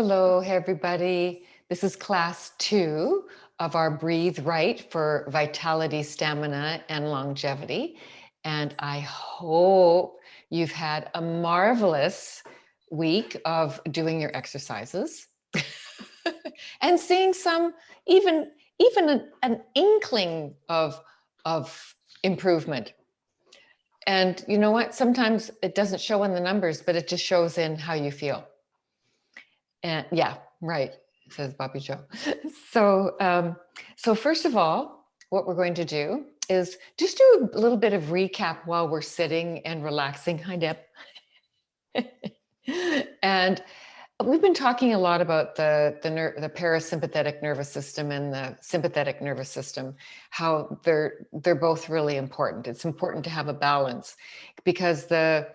Hello, everybody. This is class 2 of our Breathe Right for vitality, stamina, and longevity. And I hope you've had a marvelous week of doing your exercises and seeing some, even an inkling of improvement. And you know what? Sometimes it doesn't show in the numbers, but it just shows in how you feel. And yeah, right, says Bobby Joe. So first of all, what we're going to do is just do a little bit of recap while we're sitting and relaxing. Hi, Deb. And we've been talking a lot about the parasympathetic nervous system and the sympathetic nervous system, how they're both really important. It's important to have a balance because the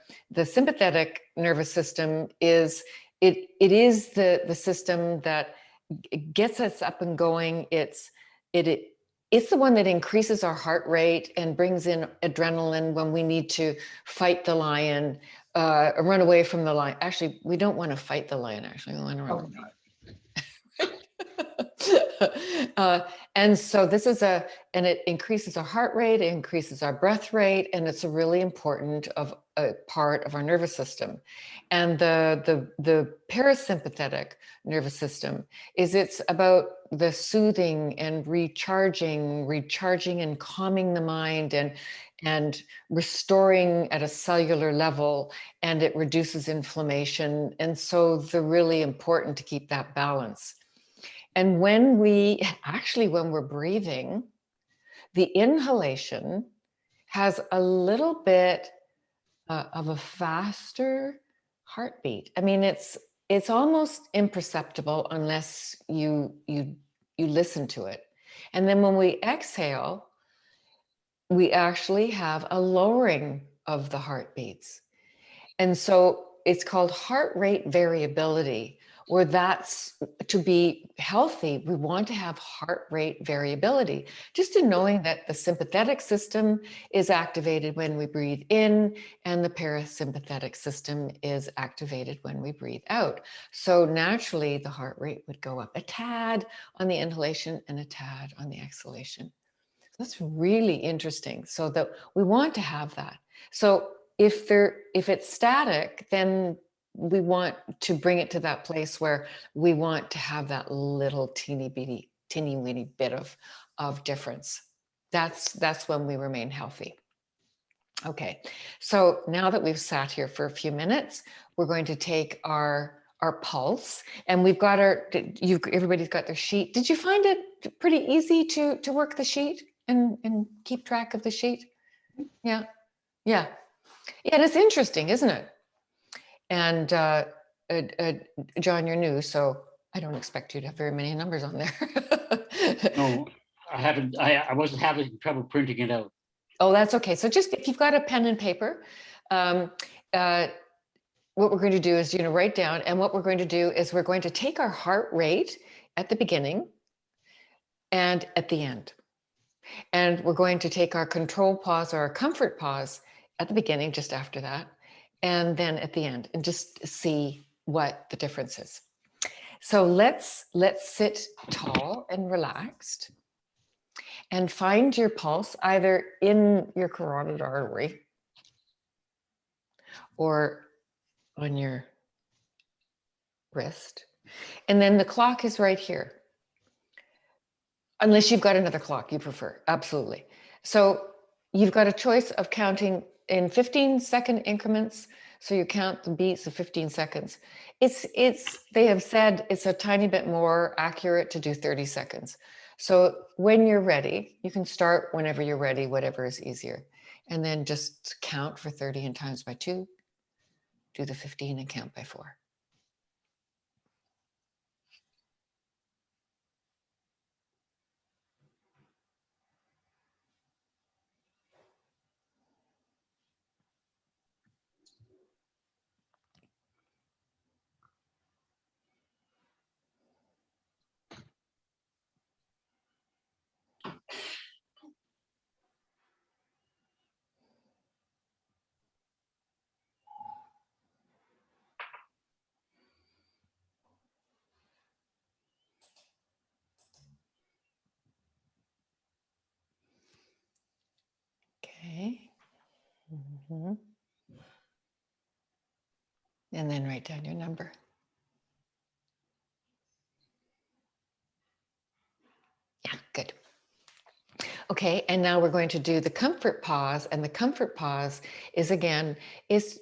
sympathetic nervous system is it is the system that gets us up and going. It's the one that increases our heart rate and brings in adrenaline when we need to fight the lion, run away from the lion. Actually, we don't want to fight the lion. Actually, we want to run away. And so this is and it increases our heart rate, it increases our breath rate, and it's a really important part of our nervous system. And the parasympathetic nervous system it's about the soothing and recharging and calming the mind and restoring at a cellular level, and it reduces inflammation. And so they're really important to keep that balance. And when we're breathing, the inhalation has a little bit of a faster heartbeat. I mean, it's almost imperceptible unless you listen to it. And then when we exhale, we actually have a lowering of the heartbeats. And so it's called heart rate variability, where that's to be healthy. We want to have heart rate variability, just in knowing that the sympathetic system is activated when we breathe in and the parasympathetic system is activated when we breathe out. So naturally the heart rate would go up a tad on the inhalation and a tad on the exhalation. That's really interesting. So that we want to have that. So if it's static, then we want to bring it to that place where we want to have that little teeny weeny bit of difference. That's when we remain healthy. Okay, so now that we've sat here for a few minutes, we're going to take our pulse, and we've got everybody's got their sheet. Did you find it pretty easy to work the sheet and keep track of the sheet? Yeah. And it's interesting, isn't it? And John, you're new, so I don't expect you to have very many numbers on there. No, I haven't. I wasn't having trouble printing it out. Oh, that's okay. So just if you've got a pen and paper, what we're going to do is, write down. And what we're going to do is we're going to take our heart rate at the beginning and at the end. And we're going to take our control pause or our comfort pause at the beginning, just after that, and then at the end, and just see what the difference is. So let's sit tall and relaxed and find your pulse either in your carotid artery or on your wrist. And then the clock is right here. Unless you've got another clock you prefer, absolutely. So you've got a choice of counting in 15-second increments. So you count the beats of 15 seconds. They have said it's a tiny bit more accurate to do 30 seconds. So when you're ready, you can start whenever you're ready, whatever is easier. And then just count for 30 and times by 2, do the 15 and count by 4. Mhm. And then write down your number. Yeah, good. Okay, and now we're going to do the comfort pause, and the comfort pause is again, it's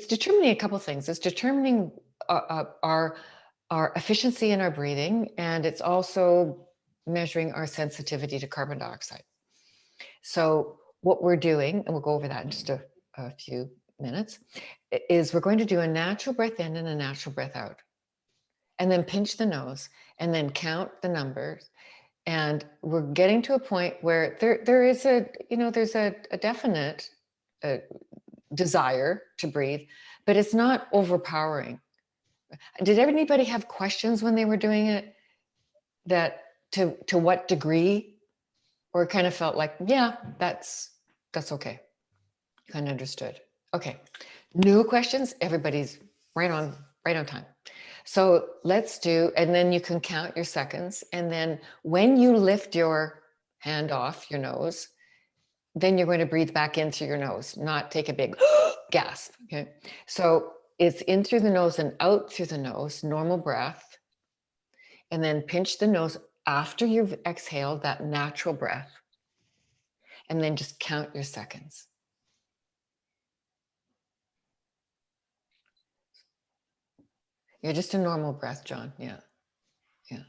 determining a couple things. It's determining our efficiency in our breathing, and it's also measuring our sensitivity to carbon dioxide. So what we're doing, and we'll go over that in just a few minutes, is we're going to do a natural breath in and a natural breath out, and then pinch the nose, and then count the numbers. And we're getting to a point where there is there's a definite desire to breathe, but it's not overpowering. Did anybody have questions when they were doing it? That to what degree, or it kind of felt like, yeah, that's okay. Kind of understood. Okay. No questions. Everybody's right on time. So let's do, and then you can count your seconds. And then when you lift your hand off your nose, then you're going to breathe back in through your nose, not take a big gasp. Okay. So it's in through the nose and out through the nose, normal breath. And then pinch the nose after you've exhaled, that natural breath. And then just count your seconds. Yeah, just a normal breath, John. Yeah. Yeah.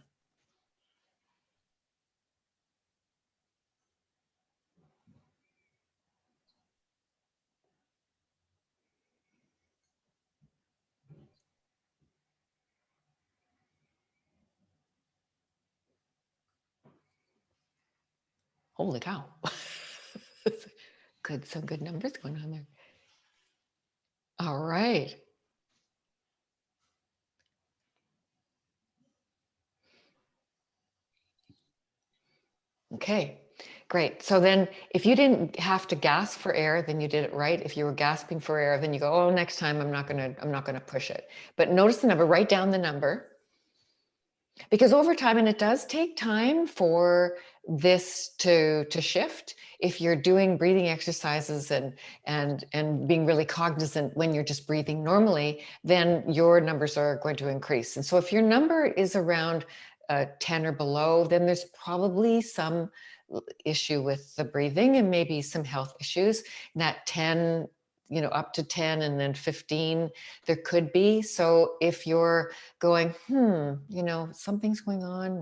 Holy cow. Good, some good numbers going on there. All right. Okay, great. So then if you didn't have to gasp for air, then you did it right. If you were gasping for air, then you go, oh, next time I'm not gonna push it. But notice the number, write down the number. Because over time, and it does take time for this to shift. If you're doing breathing exercises and being really cognizant when you're just breathing normally, then your numbers are going to increase. And so if your number is around 10 or below, then there's probably some issue with the breathing and maybe some health issues. And that 10, up to 10 and then 15, there could be. So if you're going, something's going on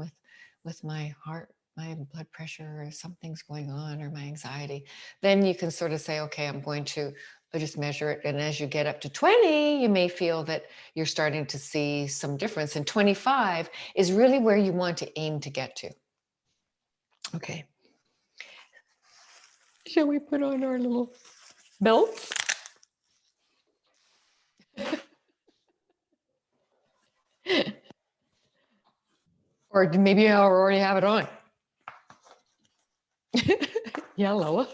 with my heart, my blood pressure, or something's going on, or my anxiety, then you can sort of say, okay, I'm going to just measure it. And as you get up to 20, you may feel that you're starting to see some difference. And 25 is really where you want to aim to get to. Okay. Shall we put on our little belts? Or maybe I already have it on. Yellow.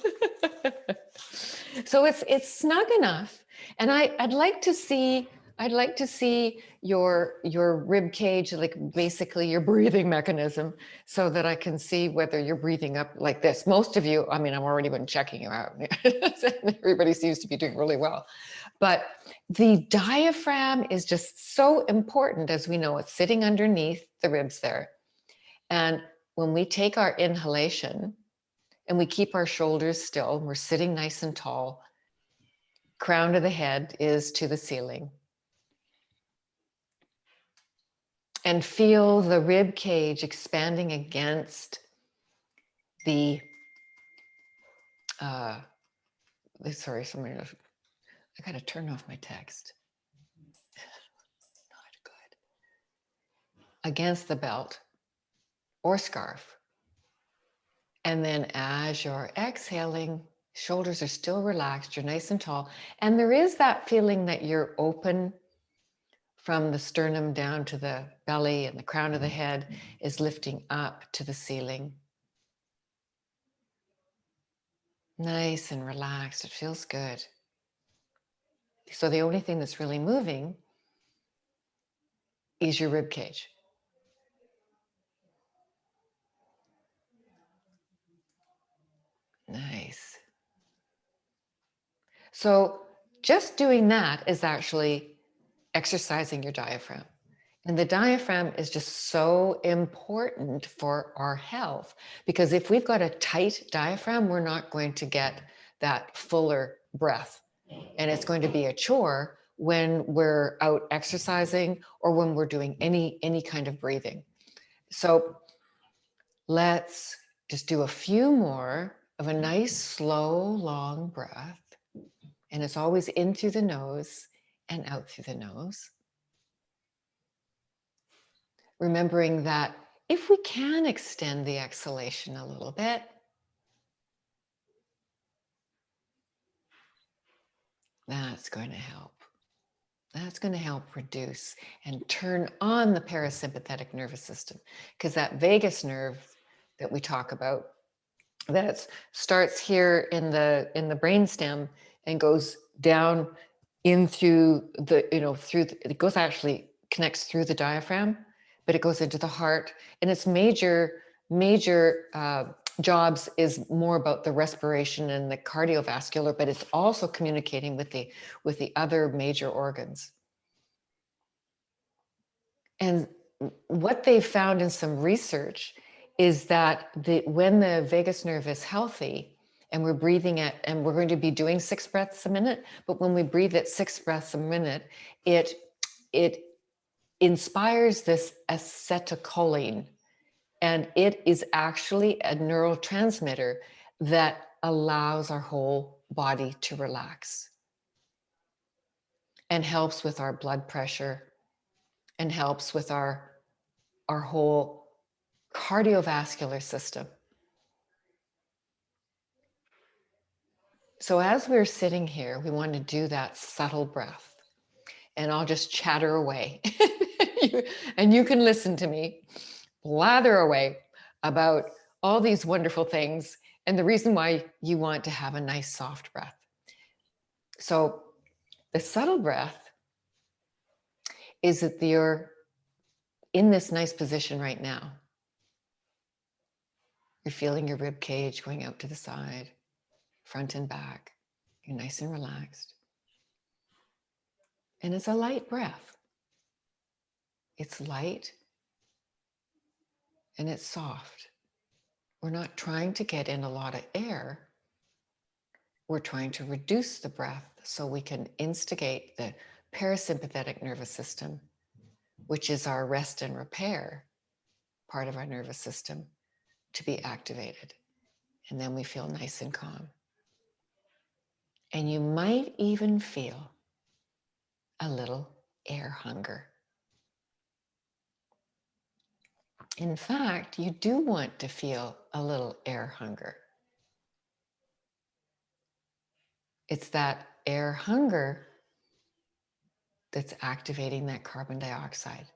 So it's snug enough, and I'd like to see your rib cage, like basically your breathing mechanism, so that I can see whether you're breathing up like this. Most of you, I mean, I've already been checking you out. Everybody seems to be doing really well, but the diaphragm is just so important. As we know, it's sitting underneath the ribs there, and when we take our inhalation and we keep our shoulders still, we're sitting nice and tall, crown of the head is to the ceiling. And feel the rib cage expanding against the, sorry, I gotta turn off my text. Not good. Against the belt or scarf. And then as you're exhaling, shoulders are still relaxed, you're nice and tall. And there is that feeling that you're open from the sternum down to the belly, and the crown of the head is lifting up to the ceiling. Nice and relaxed, it feels good. So the only thing that's really moving is your rib cage. Nice. So just doing that is actually exercising your diaphragm. And the diaphragm is just so important for our health, because if we've got a tight diaphragm, we're not going to get that fuller breath. And it's going to be a chore when we're out exercising or when we're doing any kind of breathing. So let's just do a few more of a nice, slow, long breath. And it's always in through the nose and out through the nose. Remembering that if we can extend the exhalation a little bit, that's going to help. That's going to help reduce and turn on the parasympathetic nervous system, because that vagus nerve that we talk about, that starts here in the brainstem and goes down in through the, it goes, actually connects through the diaphragm, but it goes into the heart, and its major jobs is more about the respiration and the cardiovascular, but it's also communicating with the other major organs. And what they found in some research is that when the vagus nerve is healthy and we're breathing at, and we're going to be doing 6 breaths a minute, but when we breathe at 6 breaths a minute, it inspires this acetylcholine, and it is actually a neurotransmitter that allows our whole body to relax and helps with our blood pressure and helps with our whole cardiovascular system. So as we're sitting here, we want to do that subtle breath, and I'll just chatter away and you can listen to me blather away about all these wonderful things and the reason why you want to have a nice soft breath. So the subtle breath is that you're in this nice position right now. You're feeling your rib cage going out to the side, front and back. You're nice and relaxed. And it's a light breath. It's light and it's soft. We're not trying to get in a lot of air. We're trying to reduce the breath so we can instigate the parasympathetic nervous system, which is our rest and repair part of our nervous system, to be activated. And then we feel nice and calm. And you might even feel a little air hunger. In fact, you do want to feel a little air hunger. It's that air hunger that's activating that carbon dioxide.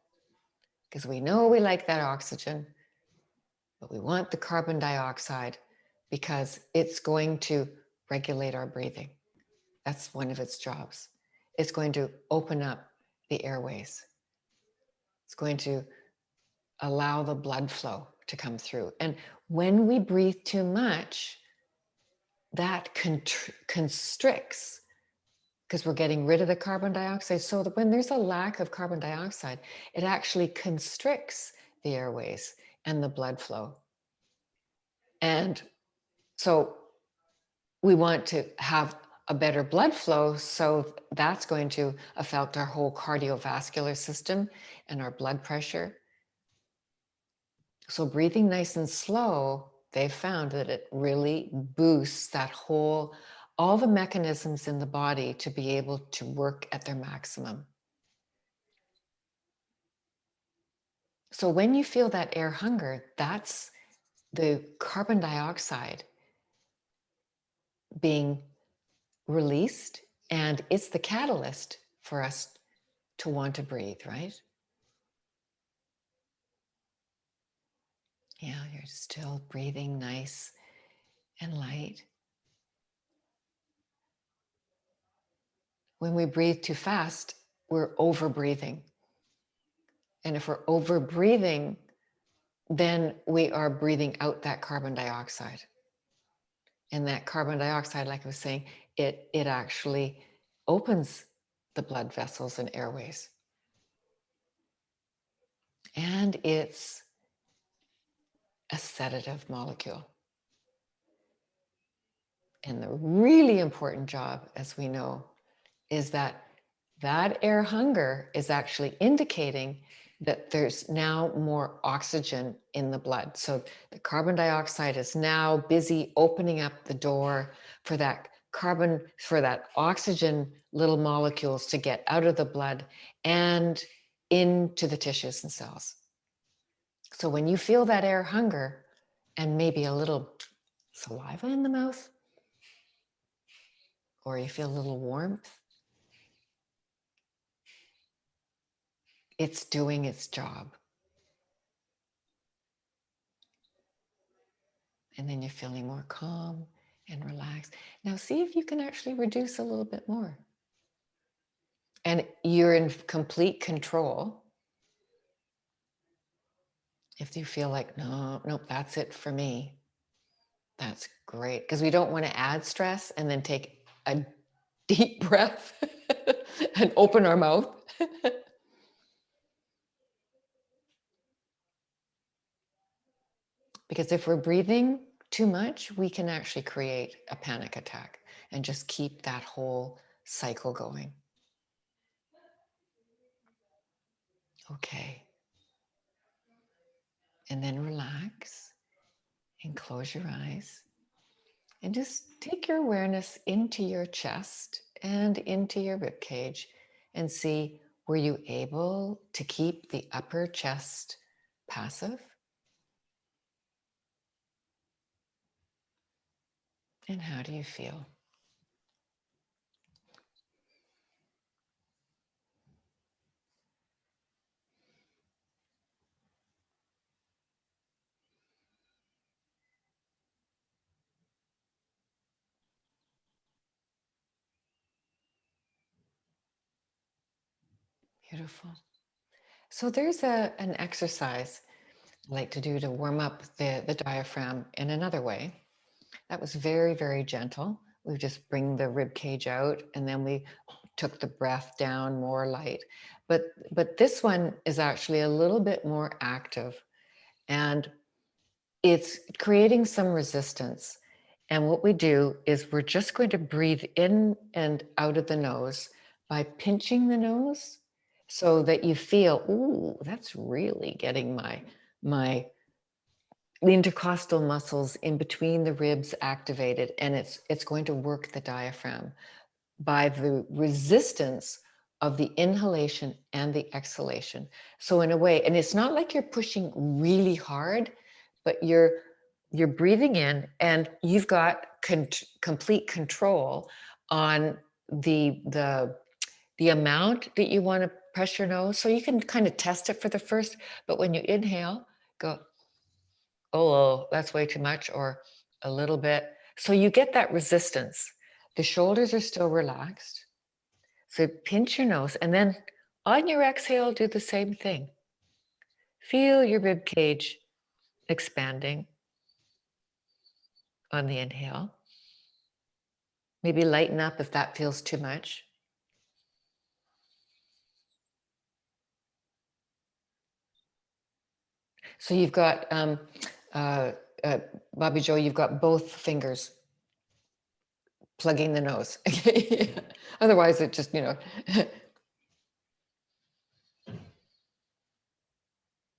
Because we know we like that oxygen, but we want the carbon dioxide because it's going to regulate our breathing. That's one of its jobs. It's going to open up the airways. It's going to allow the blood flow to come through. And when we breathe too much, that constricts, because we're getting rid of the carbon dioxide. So that when there's a lack of carbon dioxide, it actually constricts the airways and the blood flow. And so we want to have a better blood flow, so that's going to affect our whole cardiovascular system and our blood pressure. So breathing nice and slow, they've found that it really boosts that whole, all the mechanisms in the body to be able to work at their maximum. So when you feel that air hunger, that's the carbon dioxide being released, and it's the catalyst for us to want to breathe, right? Yeah, you're still breathing nice and light. When we breathe too fast, we're over breathing. And if we're over breathing, then we are breathing out that carbon dioxide. And that carbon dioxide, like I was saying, it actually opens the blood vessels and airways. And it's a sedative molecule. And the really important job, as we know, is that that air hunger is actually indicating that there's now more oxygen in the blood. So the carbon dioxide is now busy opening up the door for that oxygen little molecules to get out of the blood and into the tissues and cells. So when you feel that air hunger and maybe a little saliva in the mouth, or you feel a little warmth, it's doing its job. And then you're feeling more calm and relaxed. Now see if you can actually reduce a little bit more. And you're in complete control. If you feel like, no, nope, that's it for me, that's great. Because we don't want to add stress and then take a deep breath and open our mouth. Because if we're breathing too much, we can actually create a panic attack and just keep that whole cycle going. Okay. And then relax and close your eyes and just take your awareness into your chest and into your rib cage and see, were you able to keep the upper chest passive? And how do you feel? Beautiful. So there's an exercise I like to do to warm up the diaphragm in another way. That was very, very gentle. We just bring the rib cage out and then we took the breath down more light. But this one is actually a little bit more active and it's creating some resistance. And what we do is we're just going to breathe in and out of the nose by pinching the nose so that you feel, ooh, that's really getting my the intercostal muscles in between the ribs activated, and it's going to work the diaphragm by the resistance of the inhalation and the exhalation. So in a way, and it's not like you're pushing really hard, but you're breathing in and you've got complete control on the amount that you want to press your nose. So you can kind of test it for the first, but when you inhale, go, oh, that's way too much, or a little bit. So you get that resistance. The shoulders are still relaxed. So pinch your nose and then on your exhale, do the same thing. Feel your rib cage expanding on the inhale. Maybe lighten up if that feels too much. So you've got, uh, Bobby Joe, you've got both fingers plugging the nose. Otherwise it just,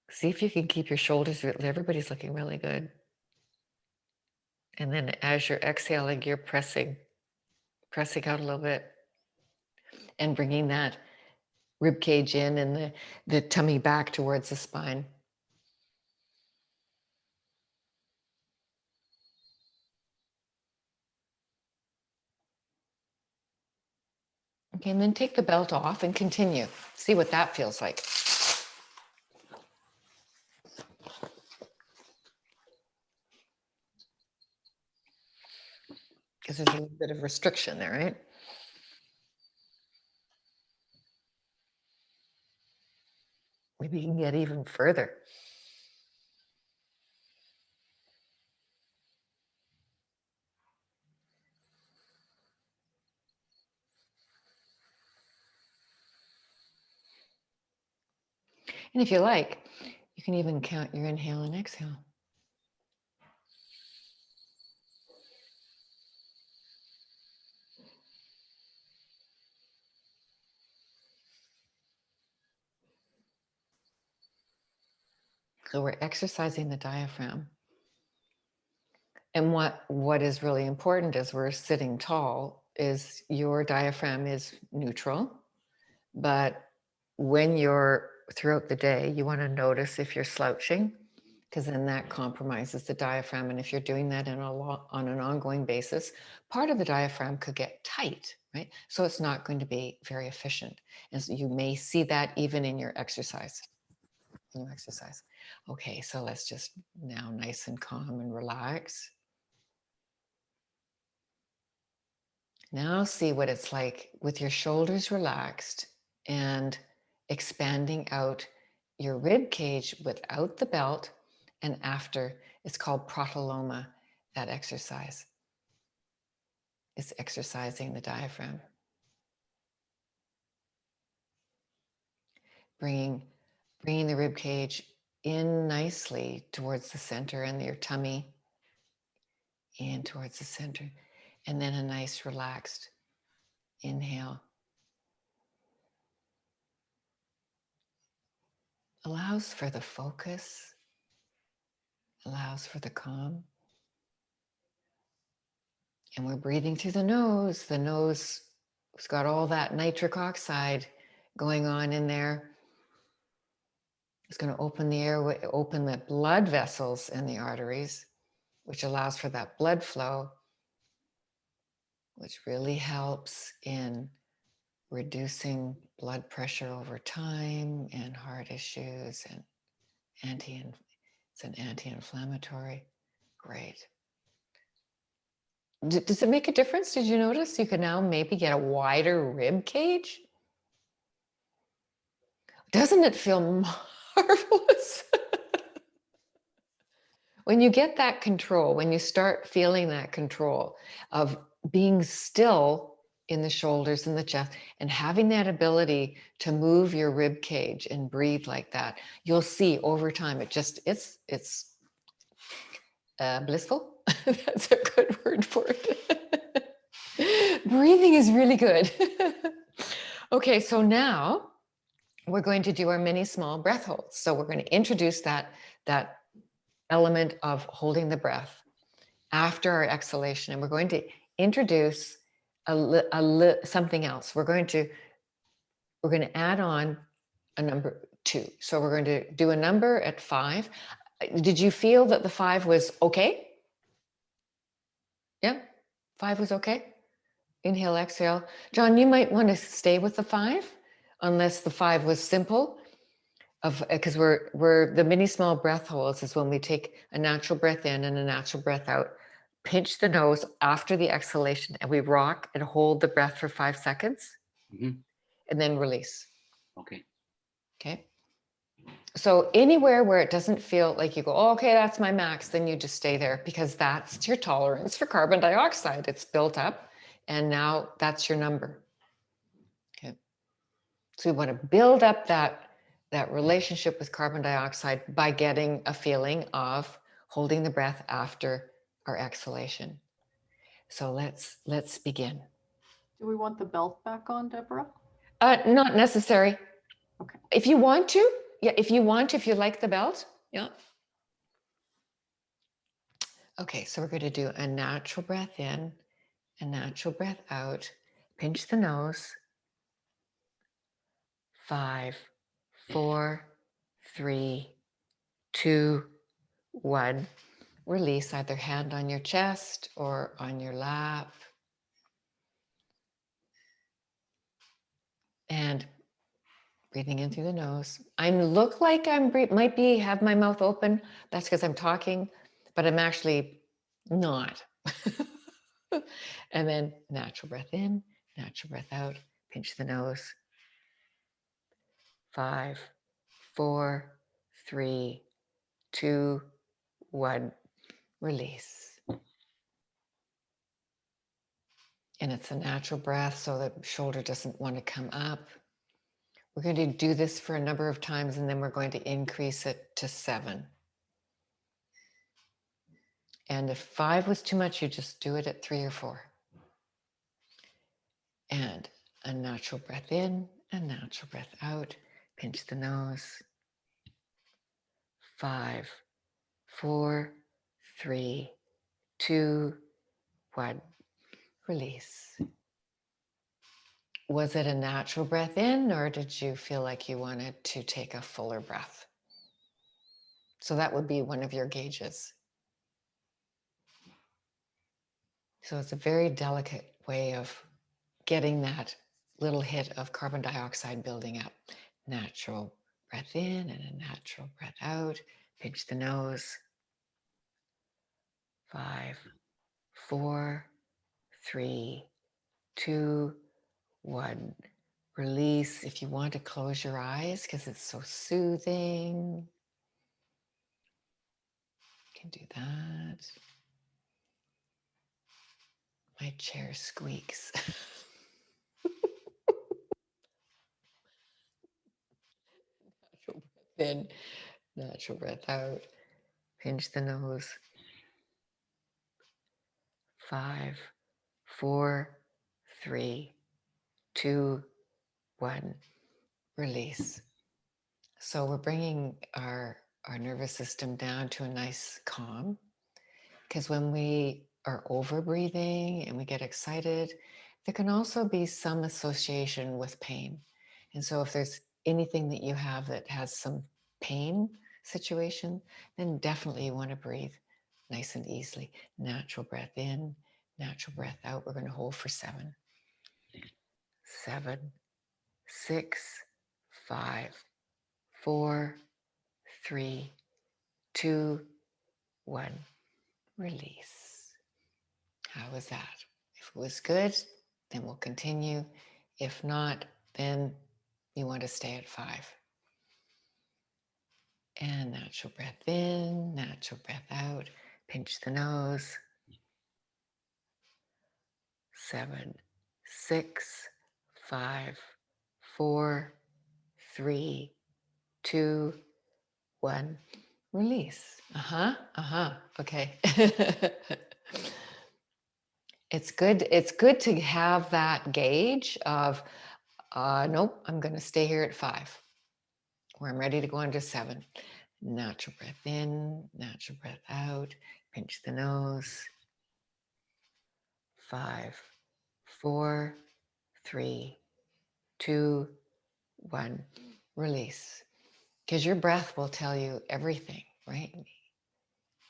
see if you can keep your shoulders, everybody's looking really good. And then as you're exhaling, you're pressing out a little bit and bringing that rib cage in and the tummy back towards the spine. Okay, and then take the belt off and continue. See what that feels like. Because there's a little bit of restriction there, right? Maybe you can get even further. And if you like, you can even count your inhale and exhale. So we're exercising the diaphragm. And what is really important as we're sitting tall is your diaphragm is neutral. But when you're throughout the day, you want to notice if you're slouching, because then that compromises the diaphragm. And if you're doing that on an ongoing basis, part of the diaphragm could get tight, right? So it's not going to be very efficient. And so you may see that even in your exercise. Okay, so let's just now nice and calm and relax. Now see what it's like with your shoulders relaxed and expanding out your rib cage without the belt. And after, it's called Pratiloma, that exercise. It's exercising the diaphragm. Bringing the rib cage in nicely towards the center and your tummy in towards the center. And then a nice relaxed inhale. Allows for the focus, allows for the calm. And we're breathing through the nose. The nose has got all that nitric oxide going on in there. It's going to open the airway, open the blood vessels in the arteries, which allows for that blood flow, which really helps in reducing blood pressure over time and heart issues and it's an anti-inflammatory. Great. Does it make a difference? Did you notice you can now maybe get a wider rib cage? Doesn't it feel marvelous? When you get that control, when you start feeling that control of being still in the shoulders and the chest and having that ability to move your rib cage and breathe like that, you'll see over time it's blissful. That's a good word for it. Breathing is really good. Okay, so now we're going to do our mini small breath holds. So we're going to introduce that element of holding the breath after our exhalation, and we're going to introduce something else. We're going to add on a number 2. So we're going to do a number at 5. Did you feel that the 5 was okay? Yeah, 5 was okay. Inhale, exhale. John, you might want to stay with the 5 unless the 5 was simple. Because we're the mini small breath holds is when we take a natural breath in and a natural breath out, pinch the nose after the exhalation, and we rock and hold the breath for 5 seconds, and then release. Okay. Okay. So anywhere where it doesn't feel like you go, oh, okay, that's my max, then you just stay there because that's your tolerance for carbon dioxide. It's built up, and now that's your number. Okay. So we want to build up that relationship with carbon dioxide by getting a feeling of holding the breath after our exhalation. So let's begin. Do we want the belt back on, Deborah? Not necessary. Okay. If you want to, yeah, if you like the belt, yeah. Okay, so we're going to do a natural breath in, a natural breath out, pinch the nose. 5, 4, 3, 2, 1. Release either hand on your chest or on your lap. And breathing in through the nose. I look like might be have my mouth open. That's because I'm talking, but I'm actually not. And then natural breath in, natural breath out, pinch the nose. 5, 4, 3, 2, 1. Release. And it's a natural breath, so the shoulder doesn't want to come up. We're going to do this for a number of times and then we're going to increase it to 7. And if 5 was too much, you just do it at 3 or 4. And a natural breath in, a natural breath out. Pinch the nose. 5, 4, 3, 2, 1. Release. Was it a natural breath in, or did you feel like you wanted to take a fuller breath? So that would be one of your gauges. So it's a very delicate way of getting that little hit of carbon dioxide building up. Natural breath in and a natural breath out. Pinch the nose. 5, 4, 3, 2, 1. Release. If you want to close your eyes because it's so soothing, you can do that. My chair squeaks. Natural breath in, natural breath out. Pinch the nose. 5, 4, 3, 2, 1. Release. So we're bringing our nervous system down to a nice calm, because when we are over breathing and we get excited, there can also be some association with pain. And so if there's anything that you have that has some pain situation, then definitely you want to breathe nice and easily. Natural breath in, natural breath out. We're going to hold for 7. 7, 6, 5, 4, 3, 2, 1. Release. How was that? If it was good, then we'll continue. If not, then you want to stay at 5. And natural breath in, natural breath out. Pinch the nose. 7, 6, 5, 4, 3, 2, 1. Release. Okay. It's good to have that gauge of, nope, I'm going to stay here at 5, or I'm ready to go on to 7. Natural breath in, natural breath out. Pinch the nose. 5, 4, 3, 2, 1. Release. Because your breath will tell you everything, right?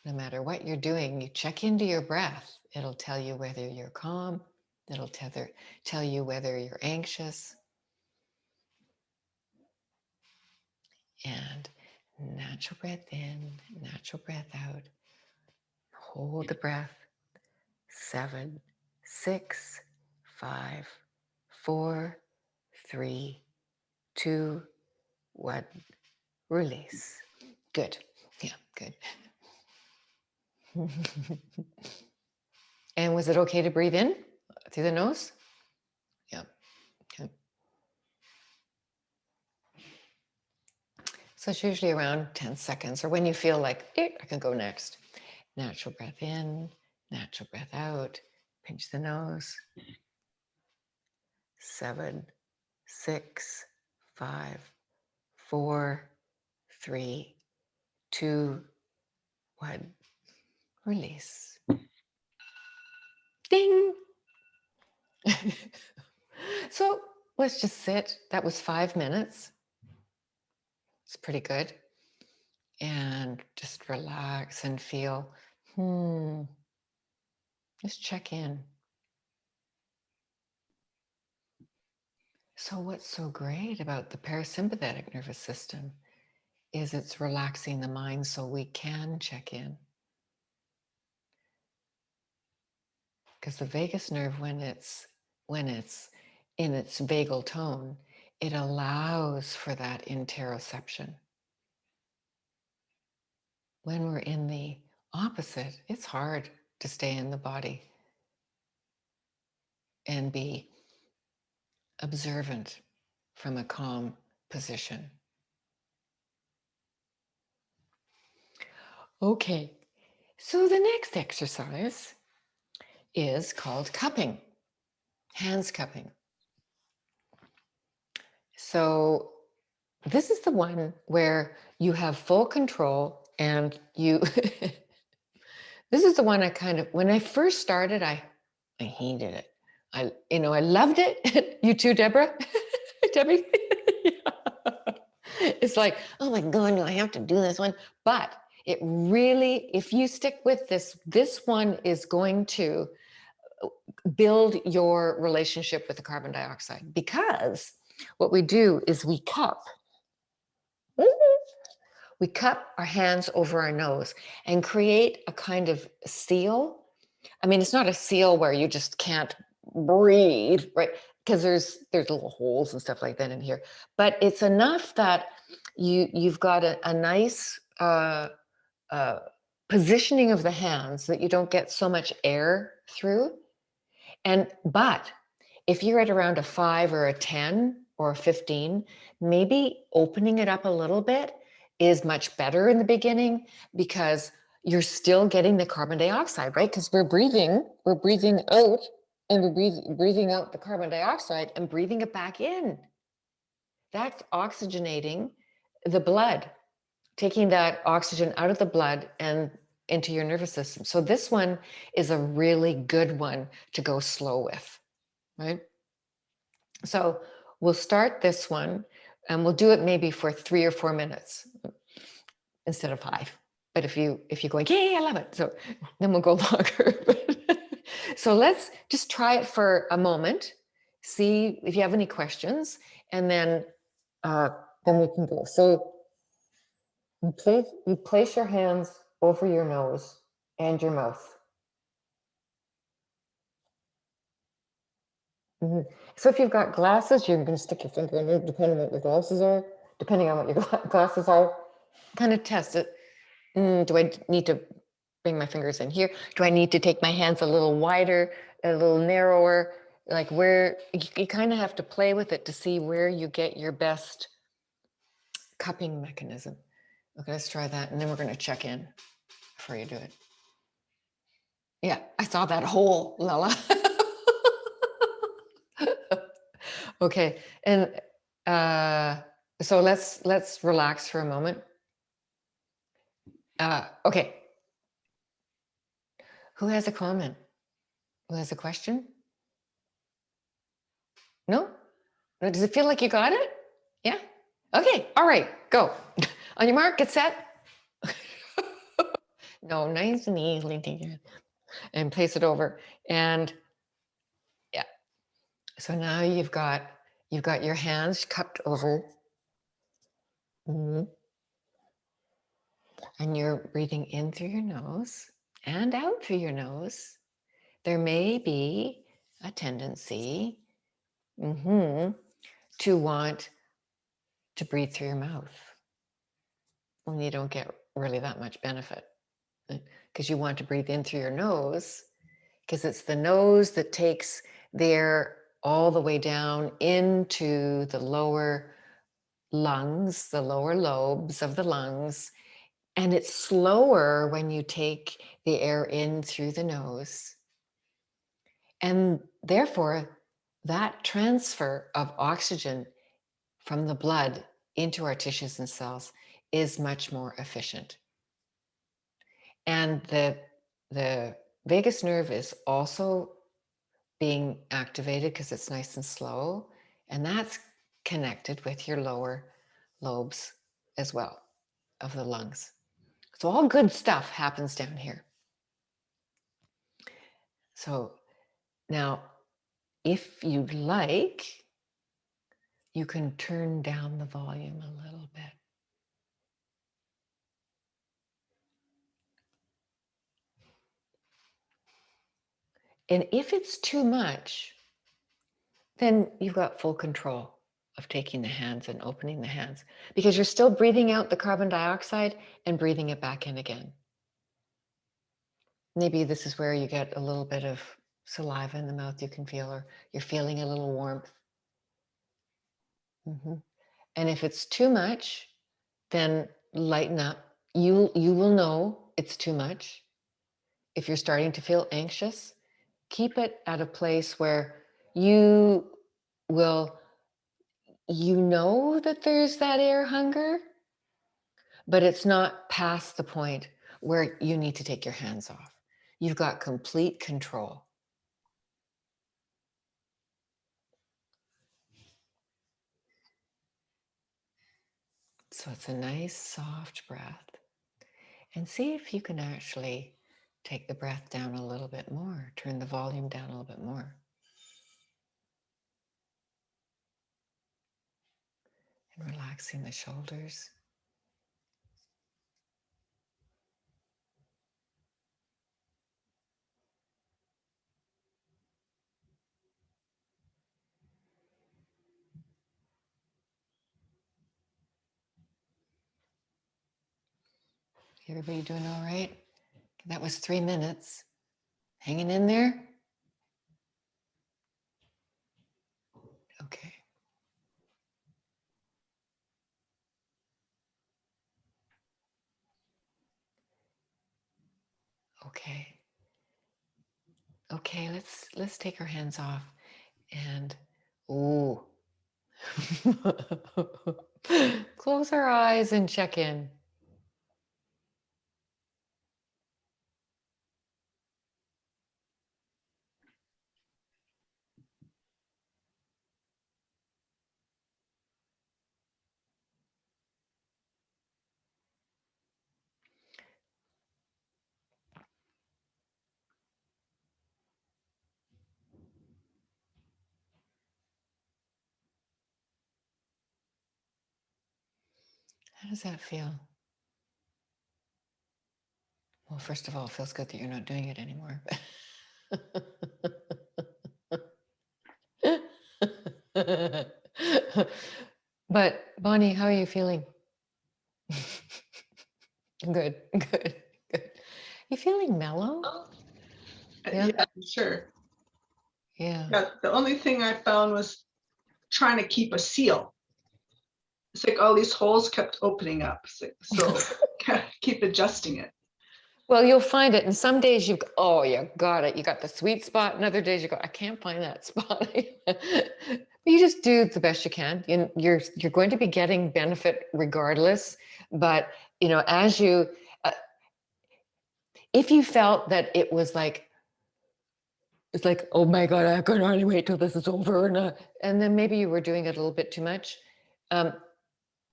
No matter what you're doing, you check into your breath. It'll tell you whether you're calm. It'll tell you whether you're anxious. And natural breath in, natural breath out. Hold the breath. 7, 6, 5, 4, 3, 2, 1. Release. Good. Yeah, good. And was it okay to breathe in through the nose? Yeah. Okay. So it's usually around 10 seconds, or when you feel like, I can go next. Natural breath in, natural breath out. Pinch the nose. 7, 6, 5, 4, 3, 2, 1. Release. Ding. So let's just sit. That was 5 minutes. It's pretty good. And just relax and feel, just check in. So what's so great about the parasympathetic nervous system is it's relaxing the mind so we can check in. Because the vagus nerve, when it's in its vagal tone, it allows for that interoception. When we're in the opposite, it's hard to stay in the body and be observant from a calm position. Okay, so the next exercise is called cupping, hands cupping. So this is the one where you have full control and you, this is the one I kind of, when I first started, I hated it. I loved it. You too, Deborah? Debbie? It's like, oh my God, do I have to do this one? But it really, if you stick with this one is going to build your relationship with the carbon dioxide, because what we do is we cup our hands over our nose and create a kind of seal. I mean, it's not a seal where you just can't breathe, right? Because there's little holes and stuff like that in here, but it's enough that you've got a nice positioning of the hands that you don't get so much air through. But if you're at around a 5 or a 10 or a 15, maybe opening it up a little bit is much better in the beginning, because you're still getting the carbon dioxide, right? Because we're breathing out, and we're breathing out the carbon dioxide and breathing it back in. That's oxygenating the blood, taking that oxygen out of the blood and into your nervous system. So this one is a really good one to go slow with, right? So we'll start this one and we'll do it maybe for 3 or 4 minutes instead of 5. But if you're going, hey, I love it. So then we'll go longer. So let's just try it for a moment, see if you have any questions, and then we can go. So you place your hands over your nose and your mouth. So if you've got glasses, you're going to stick your finger in it, depending on what your glasses are. Depending on what your glasses are, kind of test it. Do I need to bring my fingers in here? Do I need to take my hands a little wider, a little narrower? Like where you kind of have to play with it to see where you get your best cupping mechanism. Okay, let's try that, and then we're going to check in before you do it. Yeah, I saw that hole, Lala. Okay, and so let's relax for a moment. Okay. Who has a comment? Who has a question? No? Does it feel like you got it? Yeah? Okay, all right, go. On your mark, get set. No, nice and easily take it and place it over. And yeah, so now you've got your hands cupped over. And you're breathing in through your nose and out through your nose. There may be a tendency to want to breathe through your mouth when you don't get really that much benefit, because you want to breathe in through your nose, because it's the nose that takes the air all the way down into the lower lungs, the lower lobes of the lungs. And it's slower when you take the air in through the nose. And therefore, that transfer of oxygen from the blood into our tissues and cells is much more efficient. And the vagus nerve is also being activated because it's nice and slow. And that's connected with your lower lobes as well of the lungs. So all good stuff happens down here. So now, if you'd like, you can turn down the volume a little bit. And if it's too much, then you've got full control of taking the hands and opening the hands, because you're still breathing out the carbon dioxide and breathing it back in again. Maybe this is where you get a little bit of saliva in the mouth you can feel, or you're feeling a little warmth. And if it's too much, then lighten up. You will know it's too much. If you're starting to feel anxious, keep it at a place where you will, you know that there's that air hunger, but it's not past the point where you need to take your hands off. You've got complete control. So it's a nice soft breath. And see if you can actually take the breath down a little bit more, turn the volume down a little bit more. And relaxing the shoulders. Everybody doing all right? That was 3 minutes. Hanging in there? Okay. Okay. Okay, let's take our hands off and ooh. Close our eyes and check in. How does that feel? Well, first of all, it feels good that you're not doing it anymore. But Bonnie, how are you feeling? Good, good, good. You feeling mellow? Yeah. Yeah, sure. Yeah. Yeah, the only thing I found was trying to keep a seal. It's like all these holes kept opening up. So keep adjusting it. Well, you'll find it. And some days you go, oh, you got it. You got the sweet spot. And other days you go, I can't find that spot. You just do the best you can. You're going to be getting benefit regardless. But you know, as you, if you felt that it was like, it's like, oh my God, I can hardly wait till this is over, and then maybe you were doing it a little bit too much.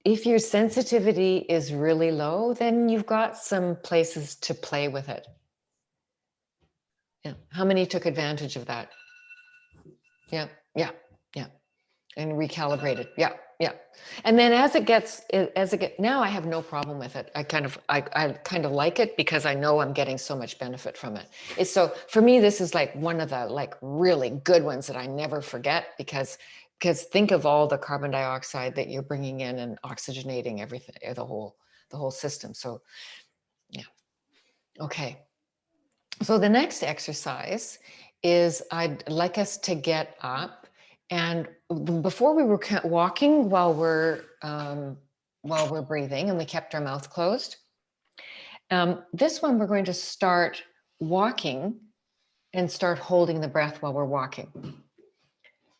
If your sensitivity is really low, then you've got some places to play with it. Yeah. How many took advantage of that? Yeah, yeah, yeah. And recalibrated. Yeah, yeah. And then as it gets, now I have no problem with it. I kind of like it because I know I'm getting so much benefit from it. It's so, for me, this is like one of the like really good ones that I never forget because think of all the carbon dioxide that you're bringing in and oxygenating everything, the whole system. So yeah. Okay. So the next exercise is I'd like us to get up, and before we were walking while we're breathing and we kept our mouth closed. This one we're going to start walking and start holding the breath while we're walking.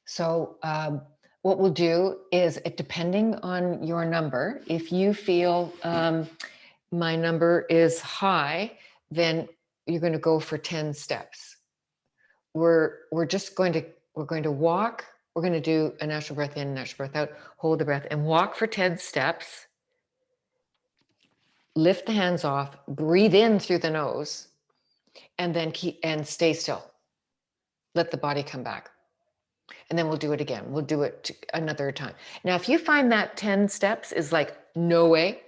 So what we'll do is, depending on your number, if you feel my number is high, then you're going to go for 10 steps. We're going to walk. We're going to do a natural breath in, natural breath out, hold the breath and walk for 10 steps. Lift the hands off, breathe in through the nose, and then stay still. Let the body come back. And then we'll do it again. We'll do it another time. Now, if you find that 10 steps is like, no way,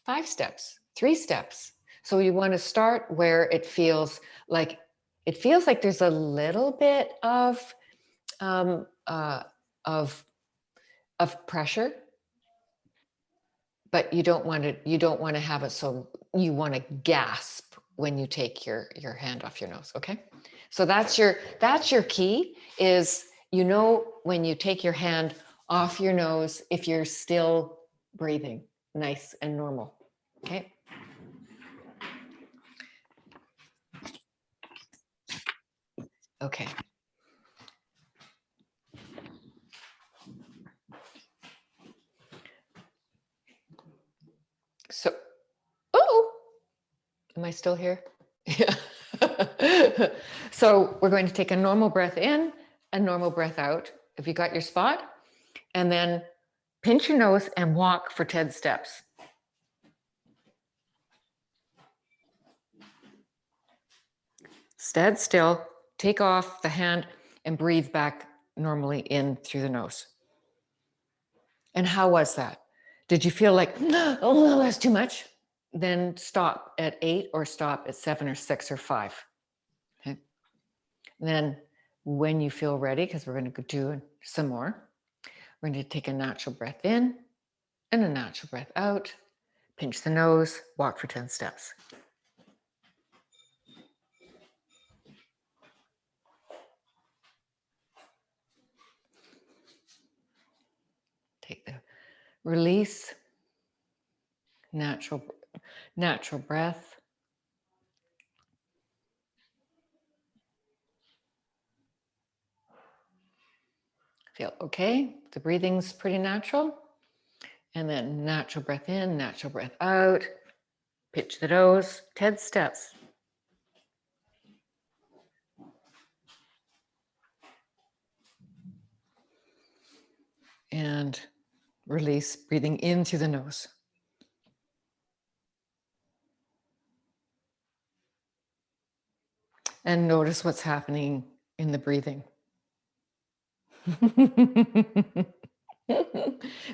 5 steps, 3 steps. So you want to start where it feels like there's a little bit of pressure, but you don't want to have it so you want to gasp when you take your hand off your nose. Okay, so that's your key is, when you take your hand off your nose if you're still breathing nice and normal. Okay. Okay. So, oh, am I still here? Yeah. So we're going to take a normal breath in, a normal breath out. If you got your spot, and then pinch your nose and walk for 10 steps. Stand still, take off the hand and breathe back normally in through the nose. And how was that? Did you feel like, oh, that's too much? Then stop at 8 or stop at 7 or 6 or 5. Okay. Then when you feel ready, because we're going to do some more, we're going to take a natural breath in and a natural breath out. Pinch the nose, walk for 10 steps. Take the release, natural breath. Feel okay. The breathing's pretty natural. And then natural breath in, natural breath out. Pitch the nose, 10 steps. And release, breathing in through the nose. And notice what's happening in the breathing.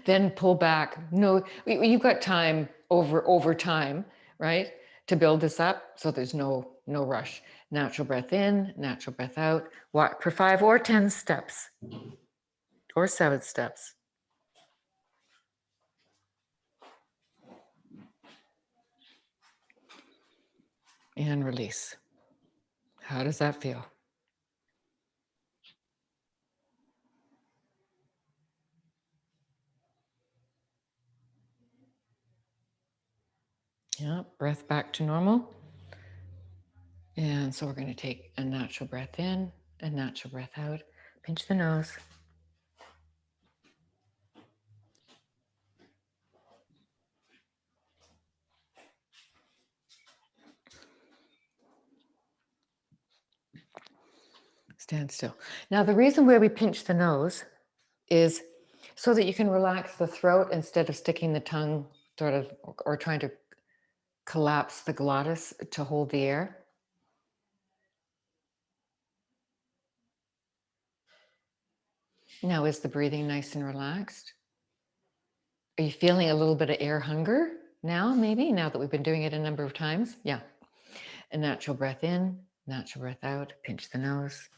Then pull back. No, you've got time over time, right? To build this up. So there's no rush. Natural breath in, natural breath out. Walk for 5 or 10 steps or 7 steps. And release. How does that feel? Yeah, breath back to normal. And so we're going to take a natural breath in, a natural breath out. Pinch the nose. Stand still. Now, the reason why we pinch the nose is so that you can relax the throat instead of sticking the tongue sort of or trying to collapse the glottis to hold the air. Now, is the breathing nice and relaxed? Are you feeling a little bit of air hunger now, maybe, now that we've been doing it a number of times? Yeah. A natural breath in, natural breath out, pinch the nose.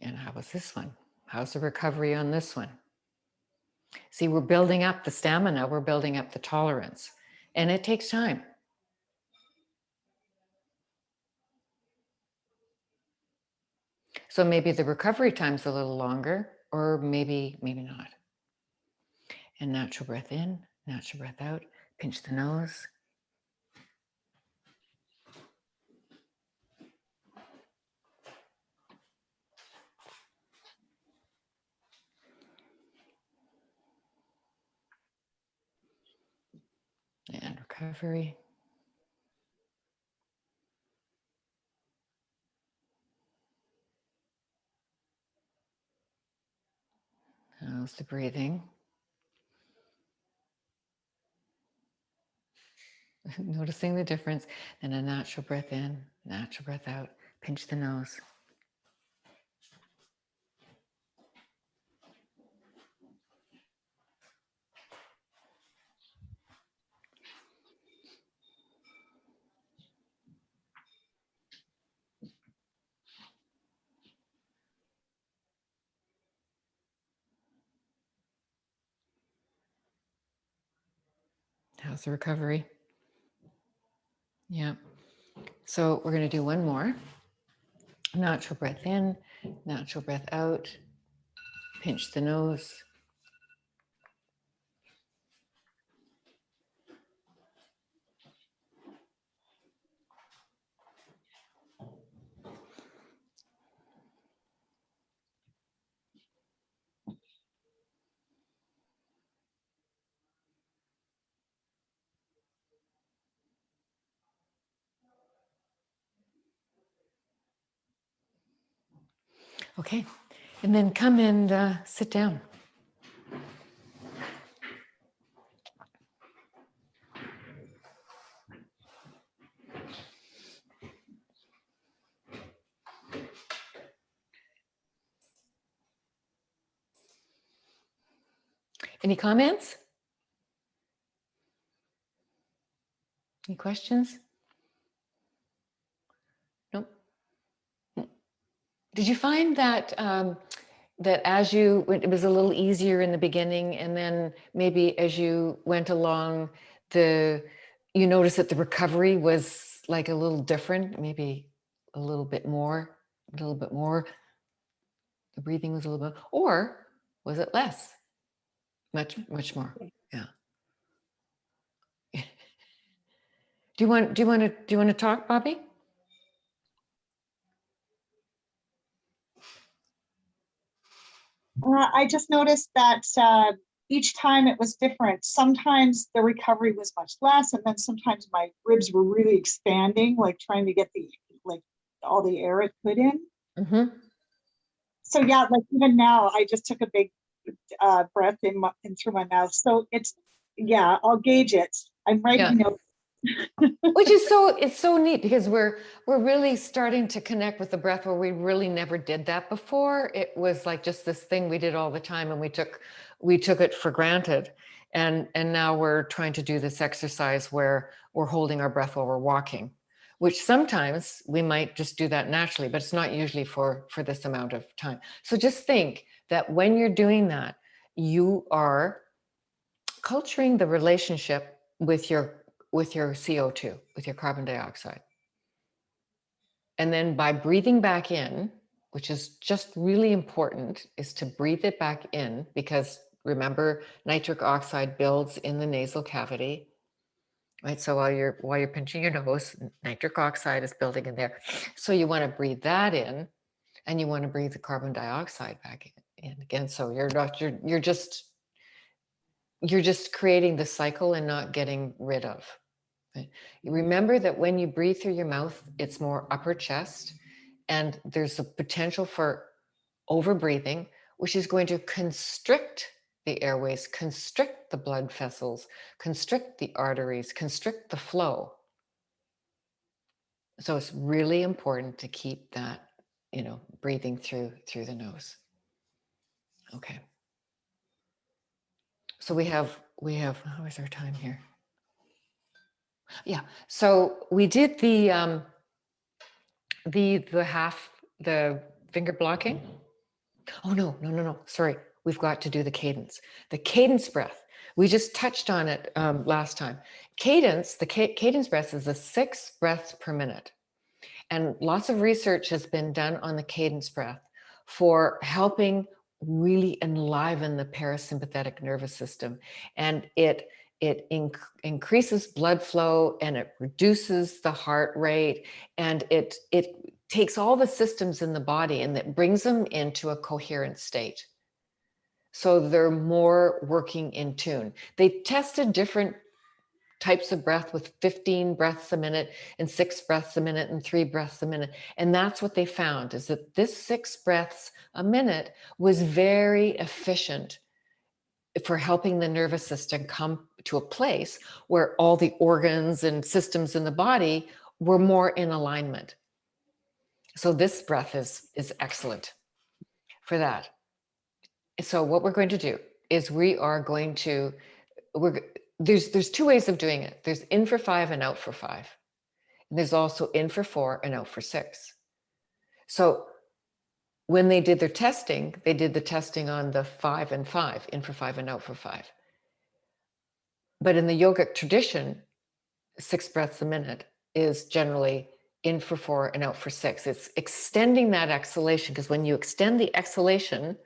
And how was this one? How's the recovery on this one? See, we're building up the stamina, we're building up the tolerance, and it takes time. So maybe the recovery time's a little longer, or maybe not. And natural breath in, natural breath out, pinch the nose. And recovery. How's the breathing? Noticing the difference. Then a natural breath in, natural breath out, pinch the nose. How's the recovery? Yeah. So we're going to do one more. Natural breath in, natural breath out. Pinch the nose. Okay. And then come and sit down. Any comments? Any questions? Nope. Did you find that that as it was a little easier in the beginning, and then maybe as you went along, you noticed that the recovery was like a little different, maybe a little bit more. The breathing was a little bit, or was it less? Much more. Yeah. Do you want to talk, Bobby? I just noticed that each time it was different. Sometimes the recovery was much less, and then sometimes my ribs were really expanding, like trying to get all the air it could in. Mm-hmm. So yeah, like even now, I just took a big breath in through my mouth. So I'll gauge it. I'm writing notes. Which is it's so neat, because we're really starting to connect with the breath where we really never did that before. It was like just this thing we did all the time, and we took it for granted. And now we're trying to do this exercise where we're holding our breath while we're walking, which sometimes we might just do that naturally, but it's not usually for this amount of time. So just think that when you're doing that, you are culturing the relationship with your CO2, with your carbon dioxide. And then by breathing back in, which is just really important, is to breathe it back in, because remember, nitric oxide builds in the nasal cavity, right? So while you're pinching your nose, nitric oxide is building in there. So you want to breathe that in, and you want to breathe the carbon dioxide back in again. So you're just creating the cycle and not getting rid of. Right? Remember that when you breathe through your mouth, it's more upper chest, and there's a potential for over breathing, which is going to constrict the airways, constrict the blood vessels, constrict the arteries, constrict the flow. So it's really important to keep that, breathing through the nose. Okay. So we have, how is our time here? Yeah. So we did the finger blocking. Oh, no. Sorry. We've got to do the cadence. The cadence breath. We just touched on it last time. Cadence, the cadence breath is 6 breaths per minute. And lots of research has been done on the cadence breath for helping really enliven the parasympathetic nervous system. And it increases blood flow, and it reduces the heart rate, and it takes all the systems in the body and it brings them into a coherent state. So they're more working in tune. They tested different types of breath with 15 breaths a minute and 6 breaths a minute and 3 breaths a minute. And that's what they found, is that this 6 breaths a minute was very efficient for helping the nervous system come to a place where all the organs and systems in the body were more in alignment. So this breath is excellent for that. So what we're going to do is there's 2 ways of doing it. There's in for 5 and out for 5. And there's also in for 4 and out for 6. So when they did their testing, they did the testing on the 5 and 5, in for 5 and out for 5. but in the yogic tradition, 6 breaths a minute is generally in for 4 and out for 6. It's extending that exhalation, because when you extend the exhalation,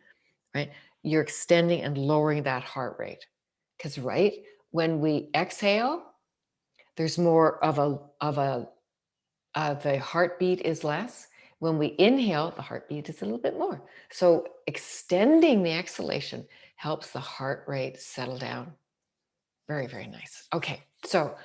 right, you're extending and lowering that heart rate. Because right when we exhale, there's more of the heartbeat is less. When we inhale, the heartbeat is a little bit more. So extending the exhalation helps the heart rate settle down. Very, very nice. Okay, so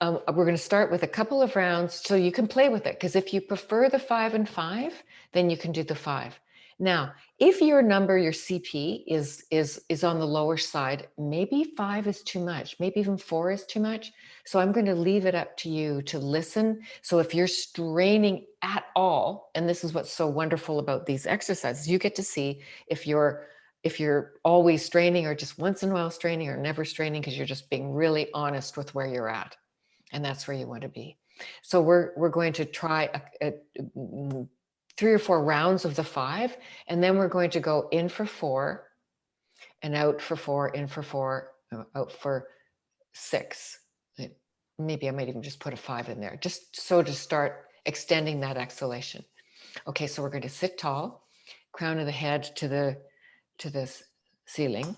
we're going to start with a couple of rounds so you can play with it. Because if you prefer the 5 and 5, then you can do the 5. Now, if your number, your CP is on the lower side, maybe 5 is too much, maybe even 4 is too much. So I'm going to leave it up to you to listen. So if you're straining at all, and this is what's so wonderful about these exercises, you get to see if you're always straining or just once in a while straining or never straining, because you're just being really honest with where you're at. And that's where you want to be. So we're going to try 3 or 4 rounds of the 5, and then we're going to go in for 4 and out for 4, in for 4, out for 6. Maybe I might even just put a 5 in there, just so to start extending that exhalation. Okay, so we're going to sit tall, crown of the head to the ceiling.